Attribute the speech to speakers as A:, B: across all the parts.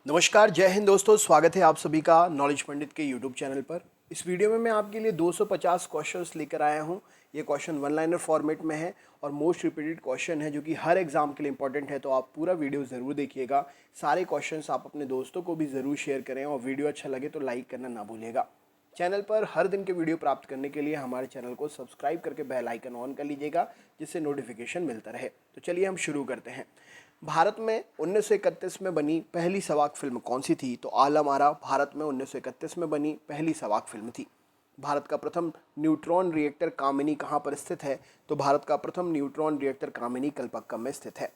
A: नमस्कार, जय हिंद दोस्तों। स्वागत है आप सभी का नॉलेज पंडित के यूट्यूब चैनल पर। इस वीडियो में मैं आपके लिए 250 क्वेश्चंस लेकर आया हूं। ये क्वेश्चन वन लाइनर फॉर्मेट में है और मोस्ट रिपीटेड क्वेश्चन है जो कि हर एग्जाम के लिए इंपॉर्टेंट है, तो आप पूरा वीडियो ज़रूर देखिएगा। सारे क्वेश्चंस आप अपने दोस्तों को भी ज़रूर शेयर करें और वीडियो अच्छा लगे तो लाइक करना ना भूलिएगा। चैनल पर हर दिन के वीडियो प्राप्त करने के लिए हमारे चैनल को सब्सक्राइब करके बेल आइकन ऑन कर लीजिएगा, जिससे नोटिफिकेशन मिलता रहे। तो चलिए हम शुरू करते हैं। भारत में 1931 में बनी पहली सवाक फिल्म कौन सी थी? तो आलम आरा भारत में 1931 में बनी पहली सवाक फिल्म थी। भारत का प्रथम न्यूट्रॉन रिएक्टर कामिनी कहाँ पर स्थित है? तो भारत का प्रथम न्यूट्रॉन रिएक्टर कामिनी कलपक्कम में स्थित है।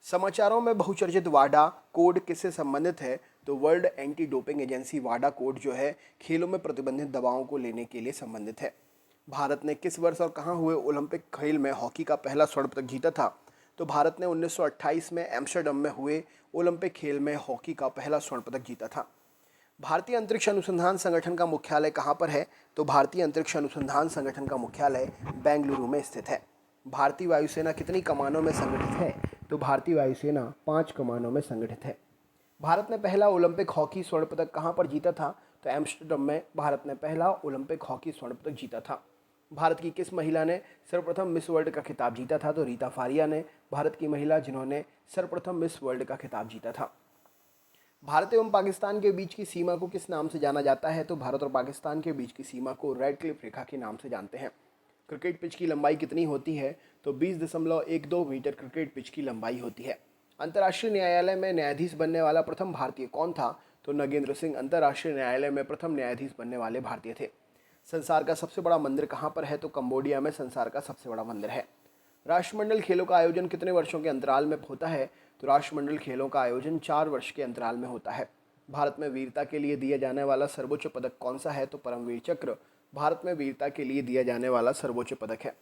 A: समाचारों में बहुचर्चित वाडा कोड किससे संबंधित है? तो वर्ल्ड एंटी डोपिंग एजेंसी वाडा कोड जो है खेलों में प्रतिबंधित दवाओं को लेने के लिए संबंधित है। भारत ने किस वर्ष और कहाँ हुए ओलंपिक खेल में हॉकी का पहला स्वर्ण पदक जीता था? तो भारत ने 1928 में एम्स्टर्डम में हुए ओलंपिक खेल में हॉकी का पहला स्वर्ण पदक जीता था। भारतीय अंतरिक्ष अनुसंधान संगठन का मुख्यालय कहाँ पर है? तो भारतीय अंतरिक्ष अनुसंधान संगठन का मुख्यालय बेंगलुरु में स्थित है। भारतीय वायुसेना कितनी कमानों में संगठित है? तो भारतीय वायुसेना 5 कमानों में संगठित है। भारत ने पहला ओलंपिक हॉकी स्वर्ण पदक कहाँ पर जीता था? तो एम्स्टर्डम में भारत ने पहला ओलंपिक हॉकी स्वर्ण पदक जीता था। भारत की किस महिला ने सर्वप्रथम मिस वर्ल्ड का खिताब जीता था? तो रीता फारिया ने भारत की महिला जिन्होंने सर्वप्रथम मिस वर्ल्ड का खिताब जीता था। भारत एवं पाकिस्तान के बीच की सीमा को किस नाम से जाना जाता है? तो भारत और पाकिस्तान के बीच की सीमा को रेड क्लिफ रेखा के नाम से जानते हैं। क्रिकेट पिच की लंबाई कितनी होती है? तो 20.12 मीटर क्रिकेट पिच की लंबाई होती है। अंतर्राष्ट्रीय न्यायालय में न्यायाधीश बनने वाला प्रथम भारतीय कौन था? तो नगेंद्र सिंह अंतर्राष्ट्रीय न्यायालय में प्रथम न्यायाधीश बनने वाले भारतीय थे। संसार का सबसे बड़ा मंदिर कहाँ पर है? तो कंबोडिया में संसार का सबसे बड़ा मंदिर है। राष्ट्रमंडल खेलों का आयोजन कितने वर्षों के अंतराल में होता है? तो राष्ट्रमंडल खेलों का आयोजन 4 वर्ष के अंतराल में होता है। भारत में वीरता के लिए दिया जाने वाला सर्वोच्च पदक कौन सा है? तो परमवीर चक्र भारत में वीरता के लिए दिया जाने वाला सर्वोच्च पदक है।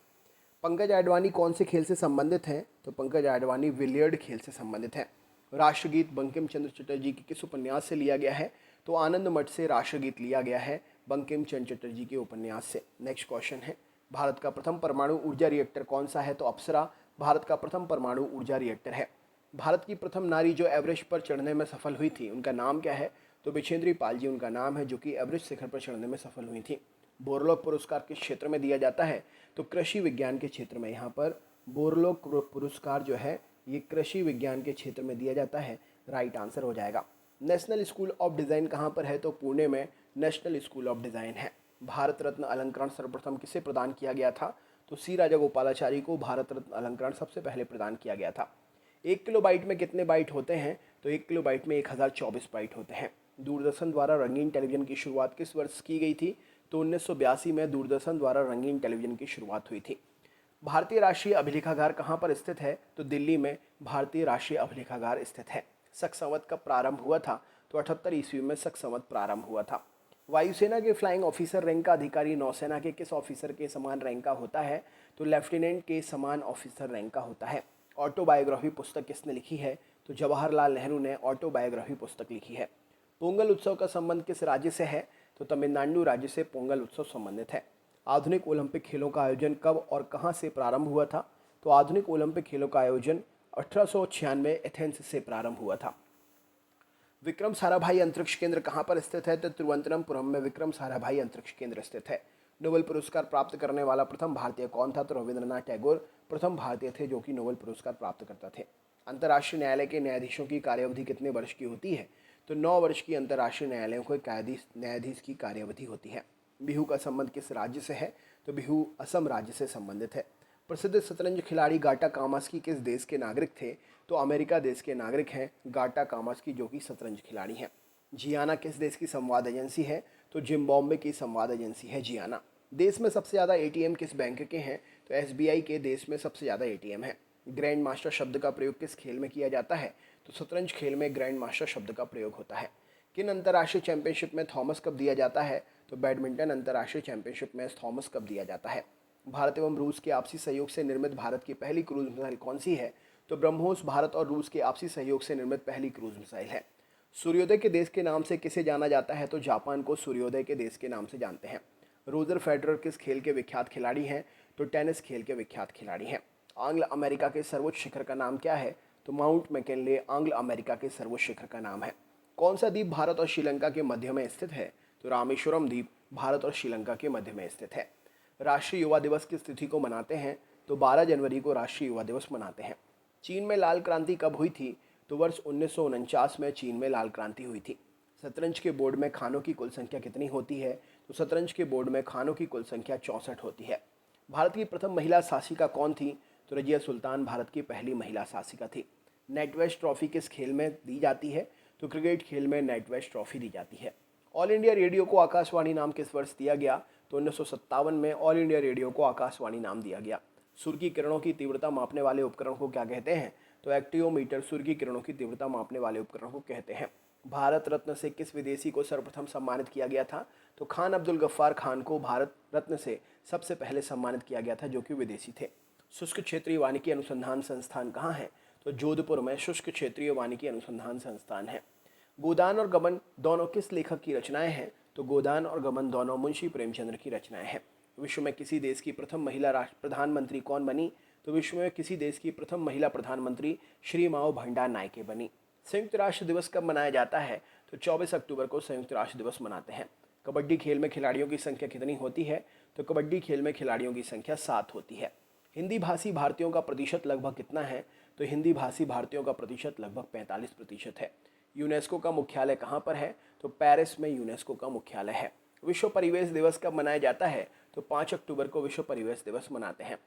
A: पंकज आडवाणी कौन से खेल से संबंधित हैं? तो पंकज आडवाणी बिलियर्ड खेल से संबंधित है। राष्ट्रगीत बंकिम चंद्र चटर्जी के किस उपन्यास से लिया गया है? तो आनंद मठ से राष्ट्रगीत लिया गया है, बंकिम चंद्र चटर्जी के उपन्यास से। नेक्स्ट क्वेश्चन है, भारत का प्रथम परमाणु ऊर्जा रिएक्टर कौन सा है? तो अप्सरा भारत का प्रथम परमाणु ऊर्जा रिएक्टर है। भारत की प्रथम नारी जो एवरेस्ट पर चढ़ने में सफल हुई थी, उनका नाम क्या है? तो बिछेंद्री पाल जी उनका नाम है, जो कि एवरेस्ट शिखर पर चढ़ने में सफल हुई थी। बोरलॉग पुरस्कार किस क्षेत्र में दिया जाता है? तो कृषि विज्ञान के क्षेत्र में। यहाँ पर बोरलॉग पुरस्कार जो है ये कृषि विज्ञान के क्षेत्र में दिया जाता है। राइट आंसर हो जाएगा। नेशनल स्कूल ऑफ डिज़ाइन कहाँ पर है? तो पुणे में नेशनल स्कूल ऑफ डिज़ाइन है। भारत रत्न अलंकरण सर्वप्रथम किसे प्रदान किया गया था? तो सी राजागोपालाचारी को भारत रत्न अलंकरण सबसे पहले प्रदान किया गया था। 1 किलोबाइट में कितने बाइट होते हैं? तो 1 किलोबाइट में 1024 बाइट होते हैं। दूरदर्शन द्वारा रंगीन टेलीविजन की शुरुआत किस वर्ष की गई थी? तो 1982 में दूरदर्शन द्वारा रंगीन टेलीविजन की शुरुआत हुई थी। भारतीय राष्ट्रीय अभिलेखागार कहाँ पर स्थित है? तो दिल्ली में भारतीय राष्ट्रीय अभिलेखागार स्थित है। शक संवत कब प्रारंभ हुआ था? तो 78 ईस्वी में शक संवत प्रारंभ हुआ था। वायुसेना के फ्लाइंग ऑफिसर रैंक का अधिकारी नौसेना के किस ऑफिसर के समान रैंक का होता है? तो लेफ्टिनेंट के समान ऑफिसर रैंक का होता है। ऑटोबायोग्राफी पुस्तक किसने लिखी है? तो जवाहरलाल नेहरू ने ऑटोबायोग्राफी पुस्तक लिखी है। पोंगल उत्सव का संबंध किस राज्य से है? तो तमिलनाडु राज्य से पोंगल उत्सव संबंधित है। आधुनिक ओलंपिक खेलों का आयोजन कब और कहाँ से प्रारंभ हुआ था? तो आधुनिक ओलंपिक खेलों का आयोजन 1896 एथेंस से प्रारंभ हुआ था। विक्रम साराभाई अंतरिक्ष केंद्र कहाँ पर स्थित है? तो तिरुवनंतपुरम में विक्रम साराभाई अंतरिक्ष केंद्र स्थित है। नोबेल पुरस्कार प्राप्त करने वाला प्रथम भारतीय कौन था? तो रविंद्रनाथ टैगोर प्रथम भारतीय थे जो कि नोबेल पुरस्कार प्राप्त करता थे। अंतर्राष्ट्रीय न्यायालय के न्यायाधीशों की कार्यावधि कितने वर्ष की होती है? तो 9 वर्ष की अंतर्राष्ट्रीय न्यायालयों के न्यायाधीश की कार्यावधि होती है। बिहू का संबंध किस राज्य से है? तो बिहू असम राज्य से संबंधित है। प्रसिद्ध शतरंज खिलाड़ी गाटा कामस्की किस देश के नागरिक थे? तो अमेरिका देश के नागरिक हैं गाटा कामस्की, जो कि शतरंज खिलाड़ी हैं। जियाना किस देश की संवाद एजेंसी है? तो जिम्बाब्वे की संवाद एजेंसी है जियाना। देश में सबसे ज़्यादा एटीएम किस बैंक के हैं? तो एसबीआई के देश में सबसे ज़्यादा एटीएम है। ग्रैंड मास्टर शब्द का प्रयोग किस खेल में किया जाता है? तो शतरंज खेल में ग्रैंड मास्टर शब्द का प्रयोग होता है। किन अंतर्राष्ट्रीय चैंपियनशिप में थॉमस कप दिया जाता है? तो बैडमिंटन अंतर्राष्ट्रीय चैंपियनशिप में थॉमस कप दिया जाता है। भारत एवं रूस के आपसी सहयोग से निर्मित भारत की पहली क्रूज मिसाइल कौन सी है? तो ब्रह्मोस भारत और रूस के आपसी सहयोग से निर्मित पहली क्रूज मिसाइल है। सूर्योदय के देश के नाम से किसे जाना जाता है? तो जापान को सूर्योदय के देश के नाम से जानते हैं। रोजर फेडरर किस खेल के विख्यात खिलाड़ी हैं? तो टेनिस खेल के विख्यात खिलाड़ी हैं। आंग्ल अमेरिका के सर्वोच्च शिखर का नाम क्या है? तो माउंट मैकिनले आंग्ल अमेरिका के सर्वोच्च शिखर का नाम है। कौन सा द्वीप भारत और श्रीलंका के मध्य में स्थित है? तो रामेश्वरम द्वीप भारत और श्रीलंका के मध्य में स्थित है। राष्ट्रीय युवा दिवस किस तिथि को मनाते हैं? तो 12 जनवरी को राष्ट्रीय युवा दिवस मनाते हैं। चीन में लाल क्रांति कब हुई थी? तो वर्ष 1949 में चीन में लाल क्रांति हुई थी। शतरंज के बोर्ड में खानों की कुल संख्या कितनी होती है? तो शतरंज के बोर्ड में खानों की कुल संख्या 64 होती है। भारत की प्रथम महिला शासिका कौन थी? तो रजिया सुल्तान भारत की पहली महिला शासिका थी। नेटवेस्ट ट्रॉफी किस खेल में दी जाती है? तो क्रिकेट खेल में नेटवेस्ट ट्रॉफी दी जाती है। ऑल इंडिया रेडियो को आकाशवाणी नाम किस वर्ष दिया गया? तो 1957 में ऑल इंडिया रेडियो को आकाशवाणी नाम दिया गया। सूर्य की किरणों की तीव्रता मापने वाले उपकरण को क्या कहते हैं? तो एक्टियोमीटर सूर्य की किरणों की तीव्रता मापने वाले उपकरण को कहते हैं। भारत रत्न से किस विदेशी को सर्वप्रथम सम्मानित किया गया था? तो खान अब्दुल गफ्फार खान को भारत रत्न से सबसे पहले सम्मानित किया गया था, जो कि विदेशी थे। शुष्क क्षेत्रीय वानिकी अनुसंधान संस्थान कहाँ है? तो जोधपुर में शुष्क क्षेत्रीय वानिकी अनुसंधान संस्थान है। गोदान और गबन दोनों किस लेखक की रचनाएं हैं? तो गोदान और गबन दोनों मुंशी प्रेमचंद्र की रचनाएं हैं। विश्व में किसी देश की प्रथम महिला प्रधानमंत्री कौन बनी? तो विश्व में किसी देश की प्रथम महिला प्रधानमंत्री श्री माओ भंडार नायके बनी। संयुक्त राष्ट्र दिवस कब मनाया जाता है? तो 24 अक्टूबर को संयुक्त राष्ट्र दिवस मनाते हैं। कबड्डी खेल में खिलाड़ियों की संख्या कितनी होती है? तो कबड्डी खेल में खिलाड़ियों की संख्या 7 होती है। हिंदी भाषी भारतीयों का प्रतिशत लगभग कितना है? तो हिंदी भाषी भारतीयों का प्रतिशत लगभग 45% है। यूनेस्को का मुख्यालय कहाँ पर है? तो पेरिस में यूनेस्को का मुख्यालय है। विश्व परिवेश दिवस कब मनाया जाता है? तो 5 अक्टूबर को विश्व परिवेश दिवस मनाते हैं।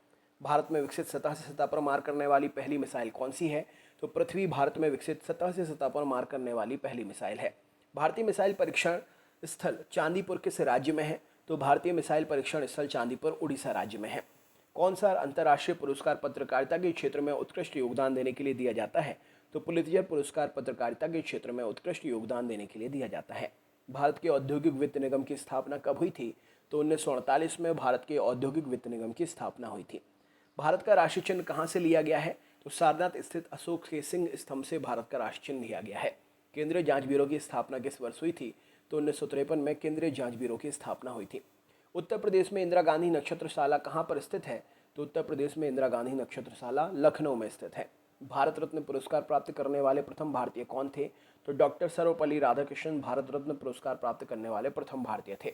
A: भारत में विकसित सतह से सतह पर मार करने वाली पहली मिसाइल कौन सी है? तो पृथ्वी भारत में विकसित सतह से सतह पर मार करने वाली पहली मिसाइल है। भारतीय मिसाइल परीक्षण स्थल चांदीपुर किस राज्य में है? तो भारतीय मिसाइल परीक्षण स्थल चांदीपुर उड़ीसा राज्य में है। कौन सा अंतर्राष्ट्रीय पुरस्कार पत्रकारिता के क्षेत्र में उत्कृष्ट योगदान देने के लिए दिया जाता है? तो पुलित्जर पुरस्कार पत्रकारिता के क्षेत्र में उत्कृष्ट योगदान देने के लिए दिया जाता है। भारत के औद्योगिक वित्त निगम की स्थापना कब हुई थी? तो 1948 में भारत के औद्योगिक वित्त निगम की स्थापना हुई थी। भारत का राष्ट्रीय चिन्ह कहाँ से लिया गया है? तो सारनाथ स्थित अशोक के सिंह स्तंभ से भारत का राष्ट्रीय चिन्ह लिया गया है। केंद्रीय जांच ब्यूरो की स्थापना किस वर्ष हुई थी? तो 1953 में केंद्रीय जांच ब्यूरो की स्थापना हुई थी। उत्तर प्रदेश में इंदिरा गांधी नक्षत्रशाला कहाँ पर स्थित है? तो उत्तर प्रदेश में इंदिरा गांधी नक्षत्रशाला लखनऊ में स्थित है। भारत रत्न पुरस्कार प्राप्त करने वाले प्रथम भारतीय कौन थे? तो डॉक्टर सर्वपल्ली राधाकृष्णन भारत रत्न पुरस्कार प्राप्त करने वाले प्रथम भारतीय थे।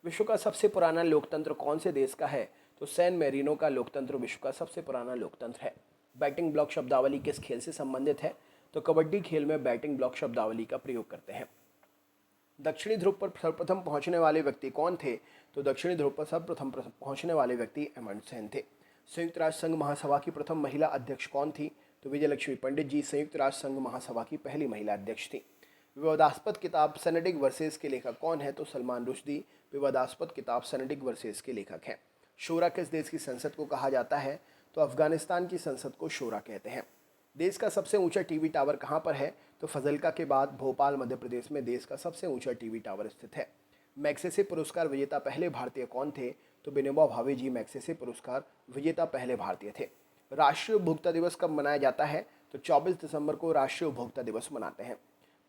A: विश्व का सबसे पुराना लोकतंत्र कौन से देश का है? तो सैन मेरिनो का लोकतंत्र विश्व का सबसे पुराना लोकतंत्र है। बैटिंग ब्लॉक शब्दावली किस खेल से संबंधित है? तो कबड्डी खेल में बैटिंग ब्लॉक शब्दावली का प्रयोग करते हैं। दक्षिणी ध्रुव पर सर्वप्रथम पहुंचने वाले व्यक्ति कौन थे? तो दक्षिणी ध्रुव पर सर्वप्रथम पहुंचने वाले व्यक्ति अमर्त्य थे। संयुक्त राष्ट्र संघ महासभा की प्रथम महिला अध्यक्ष कौन थी? तो विजयलक्ष्मी पंडित जी संयुक्त राष्ट्र संघ महासभा की पहली महिला अध्यक्ष थी। विवादास्पद किताब सेनेटिक वर्सेस के लेखक कौन है? तो सलमान रुश्दी विवादास्पद किताब सेनेटिक वर्सेस के लेखक हैं। शोरा किस देश की संसद को कहा जाता है? तो अफगानिस्तान की संसद को शोरा कहते हैं। देश का सबसे ऊंचा टीवी टावर कहाँ पर है? तो फजलका के बाद भोपाल मध्य प्रदेश में देश का सबसे ऊंचा टीवी टावर स्थित है। मैग्सेसे पुरस्कार विजेता पहले भारतीय कौन थे? तो विनोबा भावे जी मैग्सेसे पुरस्कार विजेता पहले भारतीय थे। राष्ट्रीय उपभोक्ता दिवस कब मनाया जाता है? तो 24 दिसंबर को राष्ट्रीय उपभोक्ता दिवस मनाते हैं।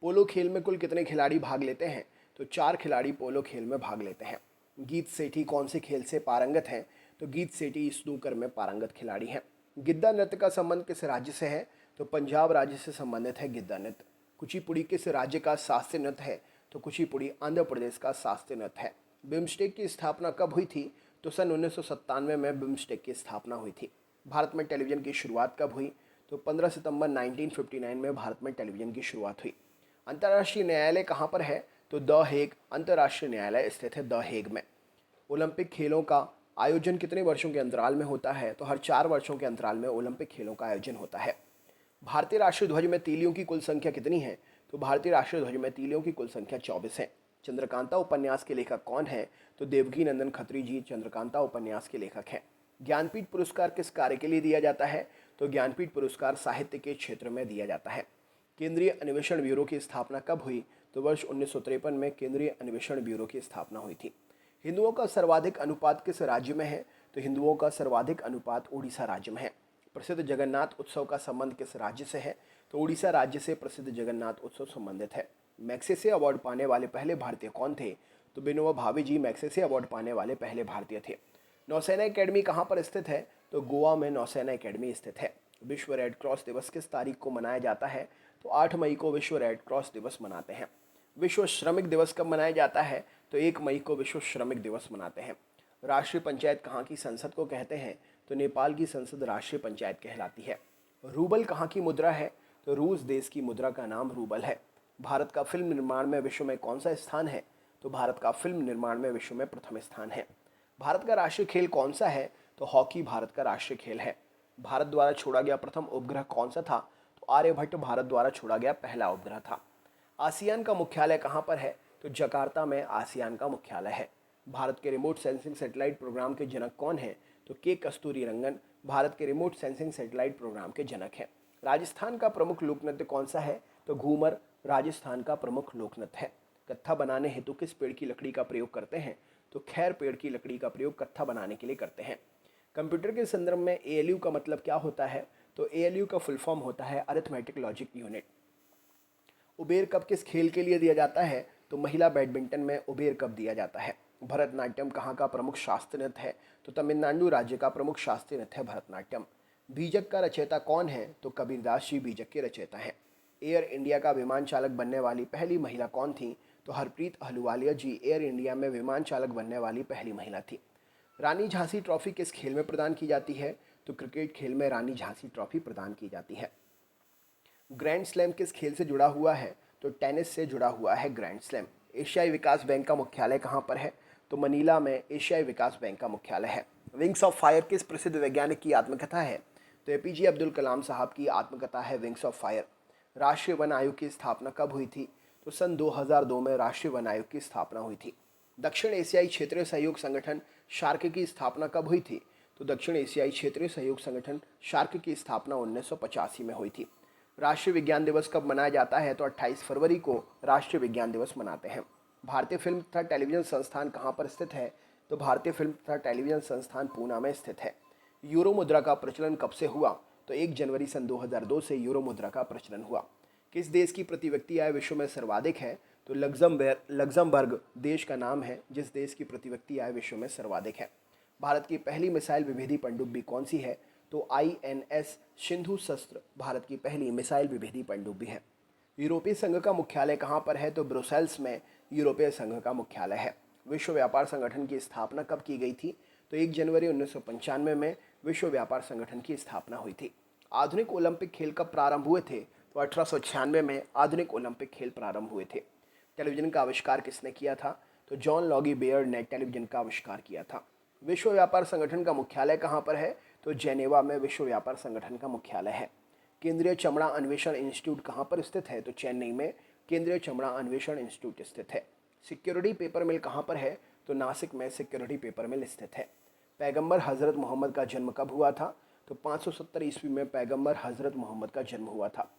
A: पोलो खेल में कुल कितने खिलाड़ी भाग लेते हैं? तो 4 खिलाड़ी पोलो खेल में भाग लेते हैं। गीत सेठी कौन से खेल से पारंगत हैं? तो गीत सेठी स्नूकर में पारंगत खिलाड़ी हैं। गिद्दा नृत्य का संबंध किस राज्य से है? तो पंजाब राज्य से संबंधित है गिद्दा नृत्य। कुचिपुड़ी किस राज्य का शास्त्रीय नृत्य है? तो कुचिपुड़ी आंध्र प्रदेश का शास्त्रीय नृत्य है। बिम्स्टेक की स्थापना कब हुई थी? तो सन 1997 में बिम्स्टेक की स्थापना हुई थी। भारत में टेलीविज़न की शुरुआत कब हुई? तो 15 सितंबर 1959 में भारत में टेलीविज़न की शुरुआत हुई। अंतर्राष्ट्रीय न्यायालय कहाँ पर है? तो द हेग अंतर्राष्ट्रीय न्यायालय स्थित है द हेग में। ओलंपिक खेलों का आयोजन कितने वर्षों के अंतराल में होता है? तो हर 4 वर्षों के अंतराल में ओलंपिक खेलों का आयोजन होता है। भारतीय राष्ट्रीय ध्वज में तीलियों की कुल संख्या कितनी है? तो भारतीय राष्ट्रीय ध्वज में तीलियों की कुल संख्या 24 है। चंद्रकांता उपन्यास के लेखक कौन है? तो देवकी नंदन खत्री जी चंद्रकांता उपन्यास के लेखक हैं। ज्ञानपीठ पुरस्कार किस कार्य के लिए दिया जाता है? तो ज्ञानपीठ पुरस्कार साहित्य के क्षेत्र में दिया जाता है। केंद्रीय अन्वेषण ब्यूरो की स्थापना कब हुई? तो वर्ष 1953 में केंद्रीय अन्वेषण ब्यूरो की स्थापना हुई थी। हिंदुओं का सर्वाधिक अनुपात किस राज्य में है? तो हिंदुओं का सर्वाधिक अनुपात उड़ीसा राज्य में है। प्रसिद्ध जगन्नाथ उत्सव का संबंध किस राज्य से है? तो उड़ीसा राज्य से प्रसिद्ध जगन्नाथ उत्सव संबंधित है। मैग्सेसे अवार्ड पाने वाले पहले भारतीय कौन थे? तो विनोबा भावे जी मैग्सेसे अवार्ड पाने वाले पहले भारतीय थे। नौसेना एकेडमी कहाँ पर स्थित है? तो गोवा में नौसेना एकेडमी स्थित है। विश्व रेड क्रॉस दिवस किस तारीख को मनाया जाता है? तो 8 मई को विश्व रेड क्रॉस दिवस मनाते हैं। विश्व श्रमिक दिवस कब मनाया जाता है? तो 1 मई को विश्व श्रमिक दिवस मनाते हैं। राष्ट्रीय पंचायत कहाँ की संसद को कहते हैं? तो नेपाल की संसद राष्ट्रीय पंचायत कहलाती है। रूबल कहाँ की मुद्रा है? तो रूस देश की मुद्रा का नाम रूबल है। भारत का फिल्म निर्माण में विश्व में कौन सा स्थान है? तो भारत का फिल्म निर्माण में विश्व में प्रथम स्थान है। भारत का राष्ट्रीय खेल कौन सा है? तो हॉकी भारत का राष्ट्रीय खेल है। भारत द्वारा छोड़ा गया प्रथम उपग्रह कौन सा था? तो आर्यभट्ट भारत द्वारा छोड़ा गया पहला उपग्रह था। आसियान का मुख्यालय कहाँ पर है? तो जकार्ता में आसियान का मुख्यालय है। भारत के रिमोट सेंसिंग सैटेलाइट प्रोग्राम के जनक कौन है? तो के कस्तूरीरंगन भारत के रिमोट सेंसिंग सैटेलाइट प्रोग्राम के जनक हैं। राजस्थान का प्रमुख लोक नृत्य कौन सा है? तो घूमर राजस्थान का प्रमुख लोक नृत्य है। कत्था बनाने हेतु किस पेड़ की लकड़ी का प्रयोग करते हैं? तो खैर पेड़ की लकड़ी का प्रयोग कत्था बनाने के लिए करते हैं। कंप्यूटर के संदर्भ में एएलयू का मतलब क्या होता है? तो एएलयू का फुल फॉर्म होता है arithmetic logic unit. Uber cup किस खेल के लिए दिया जाता है? तो महिला बैडमिंटन में उबेर कप दिया जाता है। भरतनाट्यम कहाँ का प्रमुख शास्त्रीय नृत्य है? तो तमिलनाडु राज्य का प्रमुख शास्त्रीय नृत्य है भरतनाट्यम। बीजक का रचयिता कौन है? तो कबीरदास जी बीजक के रचयिता हैं। एयर इंडिया का विमान चालक बनने वाली पहली महिला कौन थी? तो हरप्रीत अहलूवालिया जी एयर इंडिया में विमान चालक बनने वाली पहली महिला थी। रानी झांसी ट्रॉफी किस खेल में प्रदान की जाती है? तो क्रिकेट खेल में रानी झांसी ट्रॉफी प्रदान की जाती है। ग्रैंड स्लैम किस खेल से जुड़ा हुआ है? तो टेनिस से जुड़ा हुआ है ग्रैंड स्लैम। एशियाई विकास बैंक का मुख्यालय कहाँ पर है? तो मनीला में एशियाई विकास बैंक का मुख्यालय है। विंग्स ऑफ फायर किस प्रसिद्ध वैज्ञानिक की आत्मकथा है? तो एपीजे अब्दुल कलाम साहब की आत्मकथा है विंग्स ऑफ फायर। राष्ट्रीय वन आयोग की स्थापना कब हुई थी? तो सन 2002 में राष्ट्रीय वन आयोग की स्थापना हुई थी। दक्षिण एशियाई क्षेत्रीय सहयोग संगठन शार्क की स्थापना कब हुई थी? तो दक्षिण एशियाई क्षेत्रीय सहयोग संगठन शार्क की स्थापना 1985 में हुई थी। राष्ट्रीय विज्ञान दिवस कब मनाया जाता है? तो 28 फरवरी को राष्ट्रीय विज्ञान दिवस मनाते हैं। भारतीय फिल्म तथा टेलीविजन संस्थान कहाँ पर स्थित है? तो भारतीय फिल्म तथा टेलीविजन संस्थान पूना में स्थित है। यूरो मुद्रा का प्रचलन कब से हुआ? तो 1 जनवरी सन 2002 से यूरो मुद्रा का प्रचलन हुआ। किस देश की प्रति व्यक्ति आय विश्व में सर्वाधिक है? तो लग्जमबर्ग देश का नाम है जिस देश की प्रति व्यक्ति आय विश्व में सर्वाधिक है। भारत की पहली मिसाइल विभेदी पनडुब्बी कौन सी है? तो आईएनएस सिंधु शस्त्र भारत की पहली मिसाइल विभेदी पनडुब्बी है। यूरोपीय संघ का मुख्यालय कहाँ पर है? तो ब्रुसेल्स में यूरोपीय संघ का मुख्यालय है। विश्व व्यापार संगठन की स्थापना कब की गई थी? तो 1 जनवरी 1995 में विश्व व्यापार संगठन की स्थापना हुई थी। आधुनिक ओलंपिक खेल कब प्रारंभ हुए थे? तो 1896 में आधुनिक ओलंपिक खेल प्रारंभ हुए थे। टेलीविजन का आविष्कार किसने किया था? तो जॉन लॉगी बेयर्ड ने टेलीविजन का आविष्कार किया था। विश्व व्यापार संगठन का मुख्यालय कहाँ पर है? तो जेनेवा में विश्व व्यापार संगठन का मुख्यालय है। केंद्रीय चमड़ा अन्वेषण इंस्टीट्यूट कहाँ पर स्थित है? तो चेन्नई में केंद्रीय चमड़ा अन्वेषण इंस्टीट्यूट स्थित है। सिक्योरिटी पेपर मिल कहाँ पर है? तो नासिक में सिक्योरिटी पेपर मिल स्थित है। पैगंबर हज़रत मोहम्मद का जन्म कब हुआ था? तो 570 ईस्वी में पैगंबर हज़रत मोहम्मद का जन्म हुआ था।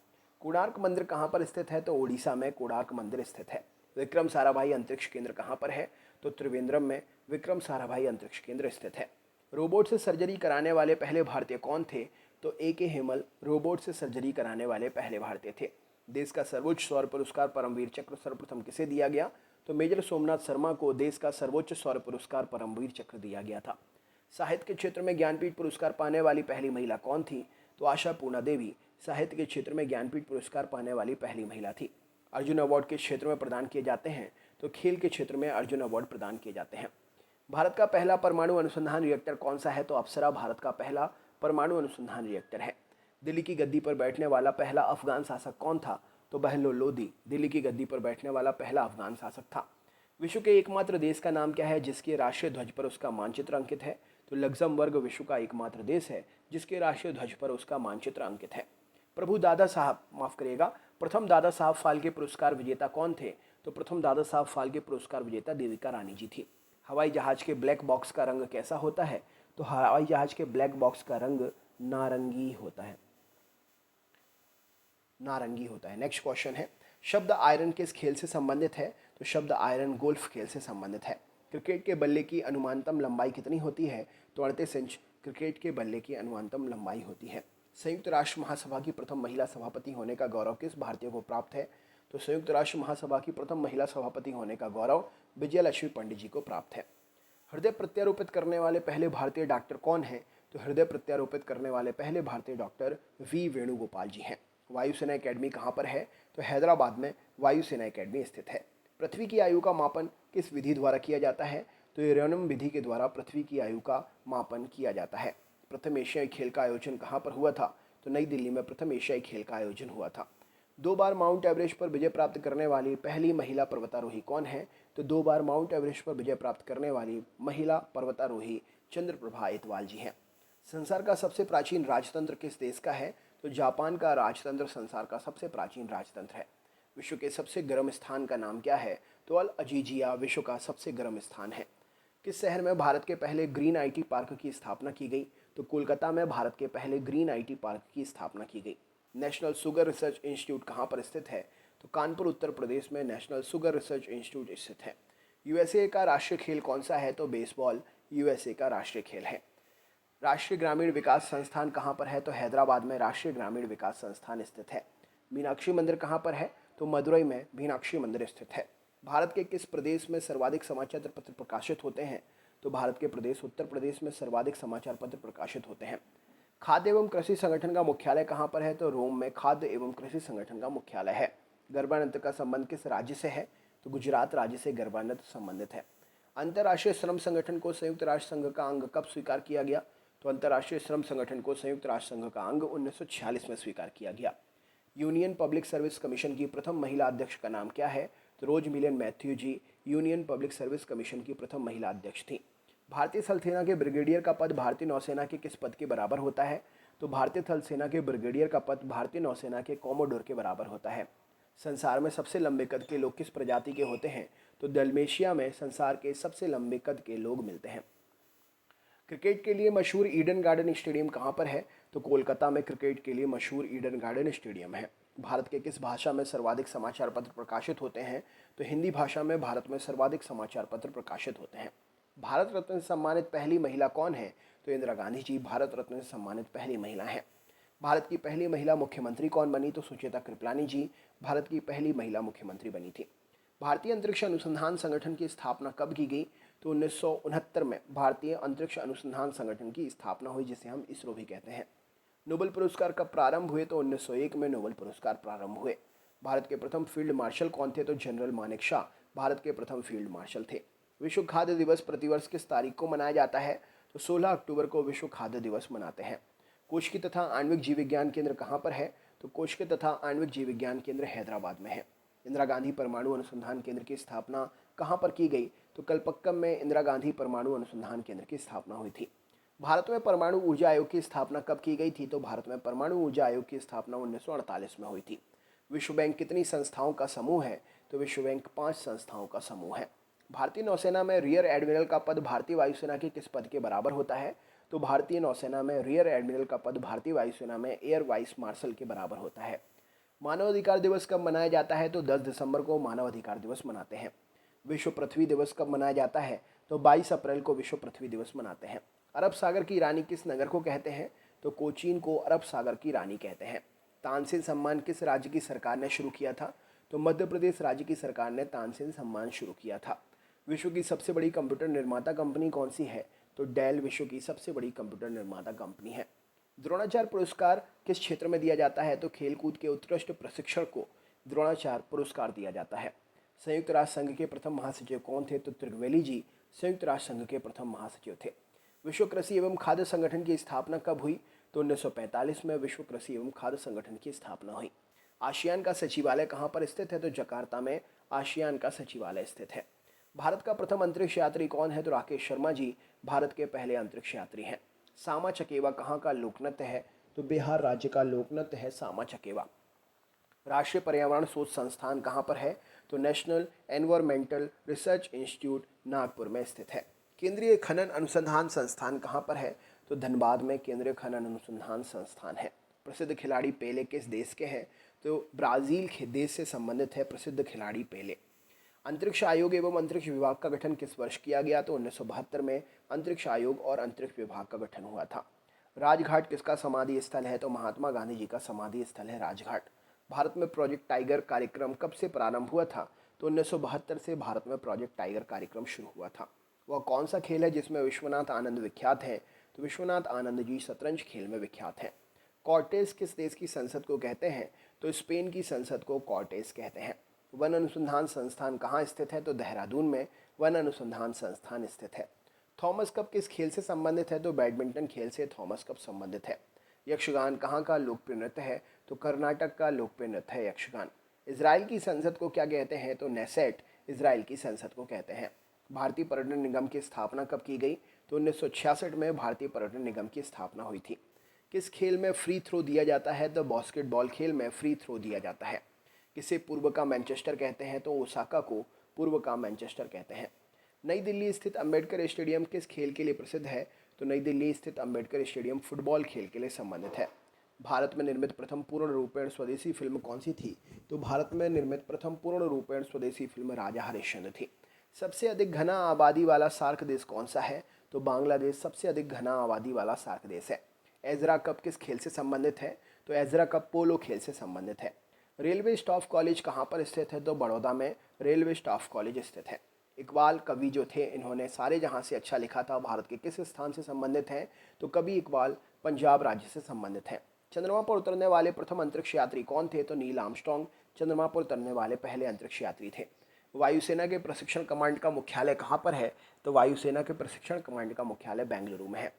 A: कोणार्क मंदिर कहाँ पर स्थित है? तो ओडिशा में कोणार्क मंदिर स्थित है। विक्रम साराभाई अंतरिक्ष केंद्र कहाँ पर है? तो त्रिवेंद्रम में विक्रम साराभाई अंतरिक्ष केंद्र स्थित है। रोबोट से सर्जरी कराने वाले पहले भारतीय कौन थे? तो ए.के. हेमल रोबोट से सर्जरी कराने वाले पहले भारतीय थे। देश का सर्वोच्च सौर पुरस्कार परमवीर चक्र सर्वप्रथम किसे दिया गया? तो मेजर सोमनाथ शर्मा को देश का सर्वोच्च सौर पुरस्कार परमवीर चक्र दिया गया था। साहित्य के क्षेत्र में ज्ञानपीठ पुरस्कार पाने वाली पहली महिला कौन थी? तो आशा पूर्णा देवी साहित्य के क्षेत्र में ज्ञानपीठ पुरस्कार पाने वाली पहली महिला थी। अर्जुन अवार्ड किस क्षेत्र में प्रदान किए जाते हैं? तो खेल के क्षेत्र में अर्जुन अवार्ड प्रदान किए जाते हैं। भारत का पहला परमाणु अनुसंधान रिएक्टर कौन सा है? तो अप्सरा भारत का पहला परमाणु अनुसंधान रिएक्टर है। दिल्ली की गद्दी पर बैठने वाला पहला अफगान शासक कौन था? तो बहलोल लोदी दिल्ली की गद्दी पर बैठने वाला पहला अफगान शासक था। विश्व के एकमात्र देश का नाम क्या है जिसके राष्ट्रीय ध्वज पर उसका मानचित्र अंकित है? तो लग्जमबर्ग विश्व का एकमात्र देश है जिसके राष्ट्रीय ध्वज पर उसका मानचित्र अंकित है। प्रथम दादा साहब फाल्के पुरस्कार विजेता कौन थे? तो प्रथम दादा साहब फाल्के पुरस्कार विजेता देविका रानी जी थी। हवाई जहाज के ब्लैक बॉक्स का रंग कैसा होता है? तो हवाई जहाज के ब्लैक बॉक्स का रंग नारंगी होता है। नेक्स्ट क्वेश्चन है, शब्द आयरन किस खेल से संबंधित है? तो शब्द आयरन गोल्फ खेल से संबंधित है। क्रिकेट के बल्ले की अनुमानतम लंबाई कितनी होती है? तो 38 इंच क्रिकेट के बल्ले की अनुमानतम लंबाई होती है। संयुक्त राष्ट्र महासभा की प्रथम महिला सभापति होने का गौरव किस भारतीय को प्राप्त है? तो संयुक्त राष्ट्र महासभा की प्रथम महिला सभापति होने का गौरव विजयलक्ष्मी पंडित जी को प्राप्त है। हृदय प्रत्यारोपित करने वाले पहले भारतीय डॉक्टर कौन हैं? तो हृदय प्रत्यारोपित करने वाले पहले भारतीय डॉक्टर वी वेणुगोपाल जी हैं। वायुसेना एकेडमी कहाँ पर है? तो हैदराबाद में वायुसेना एकेडमी स्थित है। पृथ्वी की आयु का मापन किस विधि द्वारा किया जाता है? तो यूरेनियम विधि के द्वारा पृथ्वी की आयु का मापन किया जाता है। प्रथम एशियाई खेल का आयोजन कहाँ पर हुआ था? तो नई दिल्ली में प्रथम एशियाई खेल का आयोजन हुआ था। 2 बार माउंट एवरेस्ट पर विजय प्राप्त करने वाली पहली महिला पर्वतारोही कौन है? तो 2 बार माउंट एवरेस्ट पर विजय प्राप्त करने वाली महिला पर्वतारोही चंद्रप्रभा एतवाल जी हैं। संसार का सबसे प्राचीन राजतंत्र किस देश का है? तो जापान का राजतंत्र संसार का सबसे प्राचीन राजतंत्र है। विश्व के सबसे गर्म स्थान का नाम क्या है? तो अल अजीजिया विश्व का सबसे गर्म स्थान है। किस शहर में भारत के पहले ग्रीन आईटी पार्क की स्थापना की गई? तो कोलकाता में भारत के पहले ग्रीन आईटी पार्क की स्थापना की गई। नेशनल शुगर रिसर्च इंस्टीट्यूट कहाँ पर स्थित है? तो कानपुर उत्तर प्रदेश में नेशनल शुगर रिसर्च इंस्टीट्यूट स्थित है। यूएसए का राष्ट्रीय खेल कौन सा है? तो बेसबॉल यूएसए का राष्ट्रीय खेल है। राष्ट्रीय ग्रामीण विकास संस्थान कहाँ पर है? तो हैदराबाद में राष्ट्रीय ग्रामीण विकास संस्थान स्थित है। मीनाक्षी मंदिर कहाँ पर है? तो मदुरई में मीनाक्षी मंदिर स्थित है। भारत के किस प्रदेश में सर्वाधिक समाचार पत्र प्रकाशित होते हैं? तो भारत के प्रदेश उत्तर प्रदेश में सर्वाधिक समाचार पत्र प्रकाशित होते हैं। खाद्य एवं कृषि संगठन का मुख्यालय कहाँ पर है? तो रोम में खाद्य एवं कृषि संगठन का मुख्यालय है। गर्भानंत का संबंध किस राज्य से है? तो गुजरात राज्य से गर्भानंत संबंधित है। अंतर्राष्ट्रीय श्रम संगठन को संयुक्त राष्ट्र संघ का अंग कब स्वीकार किया गया? तो अंतर्राष्ट्रीय श्रम संगठन को संयुक्त राष्ट्र संघ का अंग 1946 में स्वीकार किया गया। यूनियन पब्लिक सर्विस कमीशन की प्रथम महिला अध्यक्ष का नाम क्या है? तो रोज मिलियन मैथ्यू जी यूनियन पब्लिक सर्विस कमीशन की प्रथम महिला अध्यक्ष थी। भारतीय थल सेना के ब्रिगेडियर का पद भारतीय नौसेना के किस पद के बराबर होता है? तो भारतीय थल सेना के ब्रिगेडियर का पद भारतीय नौसेना के कॉमोडोर के बराबर होता है। संसार में सबसे लंबे कद के लोग किस प्रजाति के होते हैं? तो डल्मेशिया में संसार के सबसे लंबे कद के लोग मिलते हैं। क्रिकेट के लिए मशहूर ईडन गार्डन स्टेडियम कहाँ पर है? तो कोलकाता में क्रिकेट के लिए मशहूर ईडन गार्डन स्टेडियम है। भारत के किस भाषा में सर्वाधिक समाचार पत्र प्रकाशित होते हैं? तो हिंदी भाषा में भारत में सर्वाधिक समाचार पत्र प्रकाशित होते हैं। भारत रत्न से सम्मानित पहली महिला कौन है? तो इंदिरा गांधी जी भारत रत्न से सम्मानित पहली महिला हैं। भारत की पहली महिला मुख्यमंत्री कौन बनी? तो सुचेता कृपलानी जी भारत की पहली महिला मुख्यमंत्री बनी थी। भारतीय अंतरिक्ष अनुसंधान संगठन की स्थापना कब की गई? तो 1969 में भारतीय अंतरिक्ष अनुसंधान संगठन की स्थापना हुई, जिसे हम इसरो भी कहते हैं। नोबेल पुरस्कार कब प्रारंभ हुए? तो 1901 में नोबेल पुरस्कार प्रारंभ हुए। भारत के प्रथम फील्ड मार्शल कौन थे? तो जनरल मानेकशॉ भारत के प्रथम फील्ड मार्शल थे। विश्व खाद्य दिवस प्रतिवर्ष किस तारीख को मनाया जाता है? तो 16 अक्टूबर को विश्व खाद्य दिवस मनाते हैं। कोशिकी तथा आणविक जीव विज्ञान केंद्र कहाँ पर है? तो कोशिकी तथा आणविक जीव विज्ञान केंद्र हैदराबाद में है। इंदिरा गांधी परमाणु अनुसंधान केंद्र की स्थापना कहाँ पर की गई? तो कलपक्कम में इंदिरा गांधी परमाणु अनुसंधान केंद्र की स्थापना हुई थी। भारत में परमाणु ऊर्जा आयोग की स्थापना कब की गई थी? तो भारत में परमाणु ऊर्जा आयोग की स्थापना 1948 में हुई थी। विश्व बैंक कितनी संस्थाओं का समूह है? तो विश्व बैंक 5 संस्थाओं का समूह है। भारतीय नौसेना में रियर एडमिरल का पद भारतीय वायुसेना के किस पद के बराबर होता है? तो भारतीय नौसेना में रियर एडमिरल का पद भारतीय वायुसेना में एयर वाइस मार्शल के बराबर होता है। मानव अधिकार दिवस कब मनाया जाता है? तो 10 दिसंबर को मानव अधिकार दिवस मनाते हैं। विश्व पृथ्वी दिवस कब मनाया जाता है? तो 22 अप्रैल को विश्व पृथ्वी दिवस मनाते हैं। अरब सागर की रानी किस नगर को कहते हैं? तो कोचीन को अरब सागर की रानी कहते हैं। तानसेन सम्मान किस राज्य की सरकार ने शुरू किया था? तो मध्य प्रदेश राज्य की सरकार ने तानसेन सम्मान शुरू किया था। विश्व की सबसे बड़ी कंप्यूटर निर्माता कंपनी कौन सी है? तो डेल विश्व की सबसे बड़ी कंप्यूटर निर्माता कंपनी है। द्रोणाचार्य पुरस्कार किस क्षेत्र में दिया जाता है? तो खेलकूद के उत्कृष्ट प्रशिक्षण को द्रोणाचार्य पुरस्कार दिया जाता है। संयुक्त राष्ट्र संघ के प्रथम महासचिव कौन थे? तो त्रिवेली जी संयुक्त राष्ट्र संघ के प्रथम महासचिव थे। विश्व कृषि एवं खाद्य संगठन की स्थापना कब हुई? तो 1945 में विश्व कृषि एवं खाद्य संगठन की स्थापना हुई। आसियान का सचिवालय कहाँ पर स्थित है? तो जकार्ता में आसियान का सचिवालय स्थित है। भारत का प्रथम अंतरिक्ष यात्री कौन है? तो राकेश शर्मा जी भारत के पहले अंतरिक्ष यात्री हैं। सामा चकेवा कहाँ का लोक नृत्य है? तो बिहार राज्य का लोक नृत्य है सामा चकेवा। राष्ट्रीय पर्यावरण शोध संस्थान कहाँ पर है? तो national environmental research institute Nagpur में स्थित है। केंद्रीय खनन अनुसंधान संस्थान कहाँ पर है? तो धनबाद में केंद्रीय खनन अनुसंधान संस्थान है। प्रसिद्ध खिलाड़ी पेले किस देश के हैं? तो ब्राज़ील के देश से संबंधित है प्रसिद्ध खिलाड़ी पेले। अंतरिक्ष आयोग एवं अंतरिक्ष विभाग का गठन किस वर्ष किया गया? तो 1972 में अंतरिक्ष आयोग और अंतरिक्ष विभाग का गठन हुआ था। राजघाट किसका समाधि स्थल है? तो महात्मा गांधी जी का समाधि स्थल है राजघाट। भारत में प्रोजेक्ट टाइगर कार्यक्रम कब से प्रारंभ हुआ था? तो 1972 से भारत में प्रोजेक्ट टाइगर कार्यक्रम शुरू हुआ था। वह कौन सा खेल है जिसमें विश्वनाथ आनंद विख्यात हैं? तो विश्वनाथ आनंद जी शतरंज खेल में विख्यात हैं। कॉर्टेस किस देश की संसद को कहते हैं? तो स्पेन की संसद को कॉर्टेस कहते हैं। वन अनुसंधान संस्थान कहाँ स्थित है? तो देहरादून में वन अनुसंधान संस्थान स्थित है। थॉमस कप किस खेल से संबंधित है? तो बैडमिंटन खेल से थॉमस कप संबंधित है। यक्षगान कहाँ का लोकप्रिय नृत्य है? तो कर्नाटक का लोकप्रिय नृत्य है यक्षगान। इजराइल की संसद को क्या कहते हैं? तो नेसेट इजराइल की संसद को कहते हैं। भारतीय पर्यटन निगम की स्थापना कब की गई? तो 1966 में भारतीय पर्यटन निगम की स्थापना हुई थी। किस खेल में फ्री थ्रो दिया जाता है? तो बास्केटबॉल खेल में फ्री थ्रो दिया जाता है। किसे पूर्व का मैनचेस्टर कहते हैं? तो ओसाका को पूर्व का मैनचेस्टर कहते हैं। नई दिल्ली स्थित अंबेडकर स्टेडियम किस खेल के लिए प्रसिद्ध है? तो नई दिल्ली स्थित अंबेडकर स्टेडियम फुटबॉल खेल के लिए संबंधित है। भारत में निर्मित प्रथम पूर्ण रूपेण स्वदेशी फिल्म कौन सी थी? तो भारत में निर्मित प्रथम पूर्ण रूपेण स्वदेशी फिल्म राजा हरिश्चंद्र थी। सबसे अधिक घना आबादी वाला सार्क देश कौन सा है? तो बांग्लादेश सबसे अधिक घना आबादी वाला सार्क देश है। एजरा कप किस खेल से संबंधित है? तो एजरा कप पोलो खेल से संबंधित है। रेलवे स्टाफ कॉलेज कहाँ पर स्थित है? तो बड़ौदा में रेलवे स्टाफ कॉलेज स्थित है। इकबाल कवि जो थे, इन्होंने सारे जहाँ से अच्छा लिखा था, भारत के किस स्थान से संबंधित हैं? तो कवि इकबाल पंजाब राज्य से संबंधित हैं। चंद्रमा पर उतरने वाले प्रथम अंतरिक्ष यात्री कौन थे? तो नील आर्मस्ट्रांग चंद्रमा पर उतरने वाले पहले अंतरिक्ष यात्री थे। वायुसेना के प्रशिक्षण कमांड का मुख्यालय कहाँ पर है? तो वायुसेना के प्रशिक्षण कमांड का मुख्यालय बेंगलुरु में है।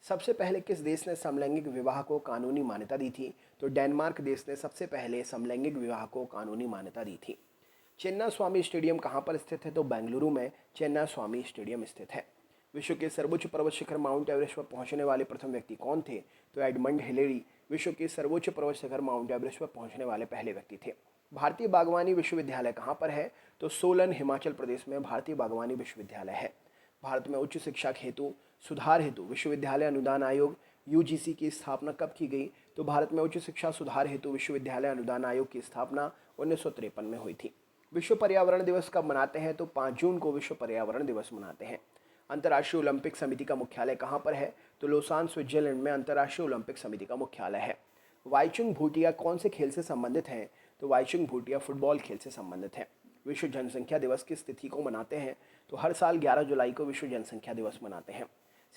A: सबसे पहले किस देश ने समलैंगिक विवाह को कानूनी मान्यता दी थी? तो डेनमार्क देश ने सबसे पहले समलैंगिक विवाह को कानूनी मान्यता दी थी। चेन्नई स्वामी स्टेडियम कहाँ पर स्थित है? तो बेंगलुरु में चेन्नई स्वामी स्टेडियम स्थित है। विश्व के सर्वोच्च पर्वत शिखर माउंट एवरेस्ट पर पहुंचने वाले प्रथम व्यक्ति कौन थे? तो एडमंड हिलेरी विश्व के सर्वोच्च पर्वत शिखर माउंट एवरेस्ट पर पहुंचने वाले पहले व्यक्ति थे। भारतीय बागवानी विश्वविद्यालय कहाँ पर है? तो सोलन हिमाचल प्रदेश में भारतीय बागवानी विश्वविद्यालय है। भारत में उच्च शिक्षा हेतु सुधार हेतु विश्वविद्यालय अनुदान आयोग यूजीसी की स्थापना कब की गई? तो भारत में उच्च शिक्षा सुधार हेतु विश्वविद्यालय अनुदान आयोग की स्थापना 1953 में हुई थी। विश्व पर्यावरण दिवस कब मनाते हैं? तो 5 जून को विश्व पर्यावरण दिवस मनाते हैं। अंतर्राष्ट्रीय ओलंपिक समिति का मुख्यालय कहाँ पर है? तो लोसान स्विट्जरलैंड में अंतर्राष्ट्रीय ओलंपिक समिति का मुख्यालय है। वाईचुंग भूटिया कौन से खेल से संबंधित हैं? तो वाईचुंग भूटिया फुटबॉल खेल से संबंधित है। विश्व जनसंख्या दिवस किस तिथि को मनाते हैं? तो हर साल 11 जुलाई को विश्व जनसंख्या दिवस मनाते हैं।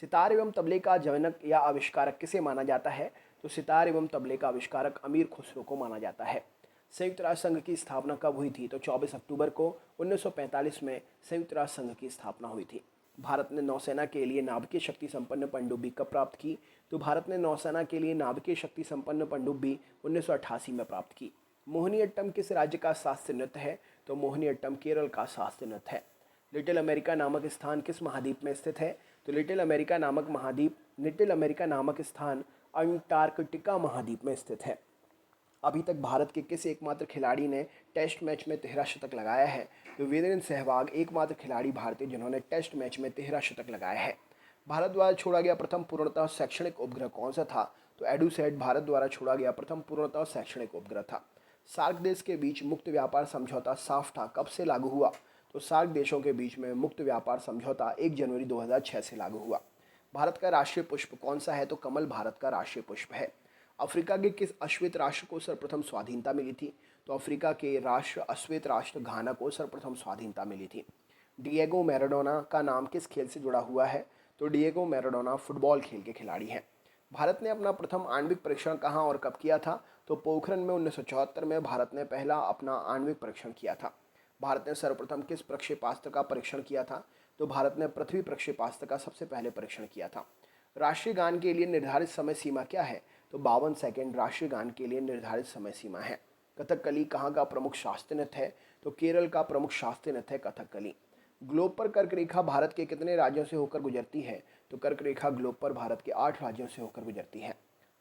A: सितार एवं तबले का जनक या आविष्कारक किसे माना जाता है? तो सितार एवं तबले का आविष्कारक अमीर खुसरो को माना जाता है। संयुक्त राष्ट्र संघ की स्थापना कब हुई थी? तो 24 अक्टूबर को 1945 में संयुक्त राष्ट्र संघ की स्थापना हुई थी। भारत ने नौसेना के लिए नाभिकीय शक्ति संपन्न पनडुब्बी कब प्राप्त की? तो भारत ने नौसेना के लिए नाभिकीय शक्ति संपन्न पनडुब्बी 1988 में प्राप्त की। मोहिनीअट्टम किस राज्य का शास्त्रीय नृत्य है? तो मोहिनीअट्टम केरल का शास्त्रीय नृत्य है। लिटिल अमेरिका नामक स्थान किस महाद्वीप में स्थित है? तो लिटिल अमेरिका नामक स्थान अंटार्कटिका महाद्वीप में स्थित है। अभी तक भारत के किस एकमात्र खिलाड़ी ने टेस्ट मैच में 13 शतक लगाया है? तो वीरेंद्र सहवाग एकमात्र खिलाड़ी भारतीय जिन्होंने टेस्ट मैच में 13 शतक लगाया है। भारत द्वारा छोड़ा गया प्रथम पूर्णतः शैक्षणिक उपग्रह कौन सा था? तो एडुसैट भारत द्वारा छोड़ा गया प्रथम पूर्णतः शैक्षणिक उपग्रह था। सार्क देश के बीच मुक्त व्यापार समझौता साफ्टा कब से लागू हुआ? तो सार्क देशों के बीच में मुक्त व्यापार समझौता 1 जनवरी 2006 से लागू हुआ। भारत का राष्ट्रीय पुष्प कौन सा है? तो कमल भारत का राष्ट्रीय पुष्प है। अफ्रीका के किस अश्वेत राष्ट्र को सर्वप्रथम स्वाधीनता मिली थी? तो अफ्रीका के राष्ट्र अश्वेत राष्ट्र घाना को सर्वप्रथम स्वाधीनता मिली थी। डिएगो मैराडोना का नाम किस खेल से जुड़ा हुआ है? तो डिएगो मैराडोना फुटबॉल खेल के खिलाड़ी हैं। भारत ने अपना प्रथम आणविक परीक्षण कहाँ और कब किया था? तो पोखरण में 1974 में भारत ने पहला अपना आणविक परीक्षण किया था। भारत ने सर्वप्रथम किस प्रक्षेपास्त्र का परीक्षण किया था? तो भारत ने पृथ्वी प्रक्षेपास्त्र का सबसे पहले परीक्षण किया था। राष्ट्रीय गान के लिए निर्धारित समय सीमा क्या है? तो 52 सेकंड राष्ट्रीय गान के लिए निर्धारित समय सीमा है। कथकली कहाँ का प्रमुख शास्त्रीय नृत्य है? तो केरल का प्रमुख शास्त्रीय नृत्य है कथकली। ग्लोब पर कर्क रेखा भारत के कितने राज्यों से होकर गुजरती है? तो कर्क रेखा ग्लोब पर भारत के 8 राज्यों से होकर गुजरती है।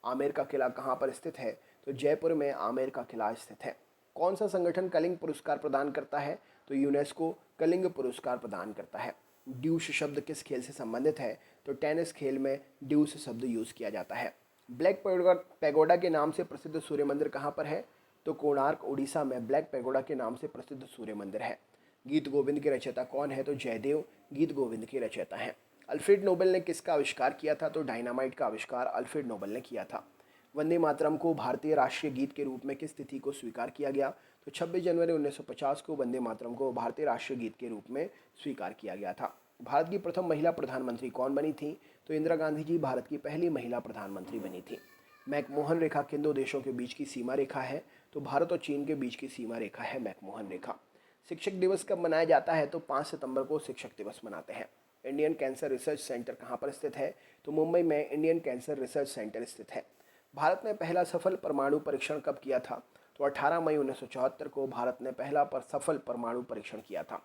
A: आमेर का किला कहाँ पर स्थित है? तो जयपुर में आमेर का किला स्थित है। कौन सा संगठन कलिंग पुरस्कार प्रदान करता है? तो यूनेस्को कलिंग पुरस्कार प्रदान करता है। ड्यूस शब्द किस खेल से संबंधित है? तो टेनिस खेल में ड्यूस शब्द यूज किया जाता है। ब्लैक पैगोडा के नाम से प्रसिद्ध सूर्य मंदिर कहाँ पर है? तो कोणार्क उड़ीसा में ब्लैक पैगोडा के नाम से प्रसिद्ध सूर्य मंदिर है। गीत गोविंद के रचयिता कौन है? तो जयदेव गीत गोविंद के रचयिता हैं। अल्फ्रेड नोबेल ने किसका आविष्कार किया था? तो डायनामाइट का आविष्कार अल्फ्रेड नोबेल ने किया था। वंदे मातरम को भारतीय राष्ट्रीय गीत के रूप में किस तिथि को स्वीकार किया गया? तो 26 जनवरी 1950 को वंदे मातरम को भारतीय राष्ट्रीय गीत के रूप में स्वीकार किया गया था। भारत की प्रथम महिला प्रधानमंत्री कौन बनी थी? तो इंदिरा गांधी जी भारत की पहली महिला प्रधानमंत्री बनी थी। मैकमोहन रेखा किन दो देशों के बीच की सीमा रेखा है? तो भारत और चीन के बीच की सीमा रेखा है मैकमोहन रेखा। शिक्षक दिवस कब मनाया जाता है? तो 5 सितंबर को शिक्षक दिवस मनाते हैं। इंडियन कैंसर रिसर्च सेंटर कहाँ पर स्थित है? तो मुंबई में इंडियन कैंसर रिसर्च सेंटर स्थित है। भारत ने पहला सफल परमाणु परीक्षण कब किया था? तो 18 मई 1974 को भारत ने पहला सफल परमाणु परीक्षण किया था।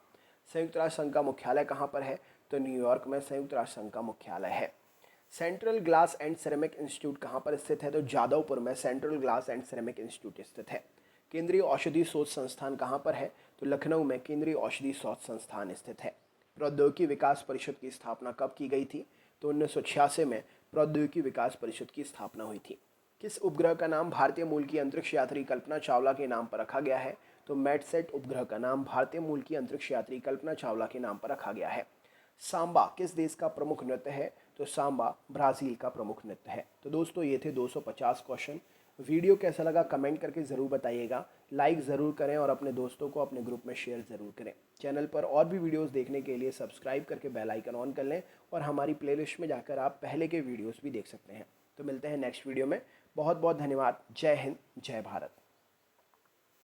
A: संयुक्त राष्ट्र संघ का मुख्यालय कहाँ पर है? तो न्यूयॉर्क में संयुक्त राष्ट्र संघ का मुख्यालय है। Central glass and ceramic institute कहाँ पर स्थित है? तो जादवपुर में central glass and ceramic institute स्थित है। केंद्रीय औषधि शोध संस्थान कहाँ पर है? तो लखनऊ में केंद्रीय औषधि शोध संस्थान स्थित है। प्रौद्योगिकी विकास परिषद की स्थापना कब की गई थी? तो 1986 में प्रौद्योगिकी विकास परिषद की स्थापना हुई थी। किस उपग्रह का नाम भारतीय मूल की अंतरिक्ष यात्री कल्पना चावला के नाम पर रखा गया है? तो मैटसेट उपग्रह का नाम भारतीय मूल की अंतरिक्ष यात्री कल्पना चावला के नाम पर रखा गया है। सांबा किस देश का प्रमुख नृत्य है? तो सांबा ब्राज़ील का प्रमुख नृत्य है। तो दोस्तों ये थे 250 क्वेश्चन। वीडियो कैसा लगा कमेंट करके ज़रूर बताइएगा। लाइक ज़रूर करें और अपने दोस्तों को अपने ग्रुप में शेयर ज़रूर करें। चैनल पर और भी वीडियोस देखने के लिए सब्सक्राइब करके बेल आइकन ऑन कर लें और हमारी प्लेलिस्ट में जाकर आप पहले के वीडियोस भी देख सकते हैं। तो मिलते हैं नेक्स्ट वीडियो में। बहुत बहुत धन्यवाद। जय हिंद, जय भारत।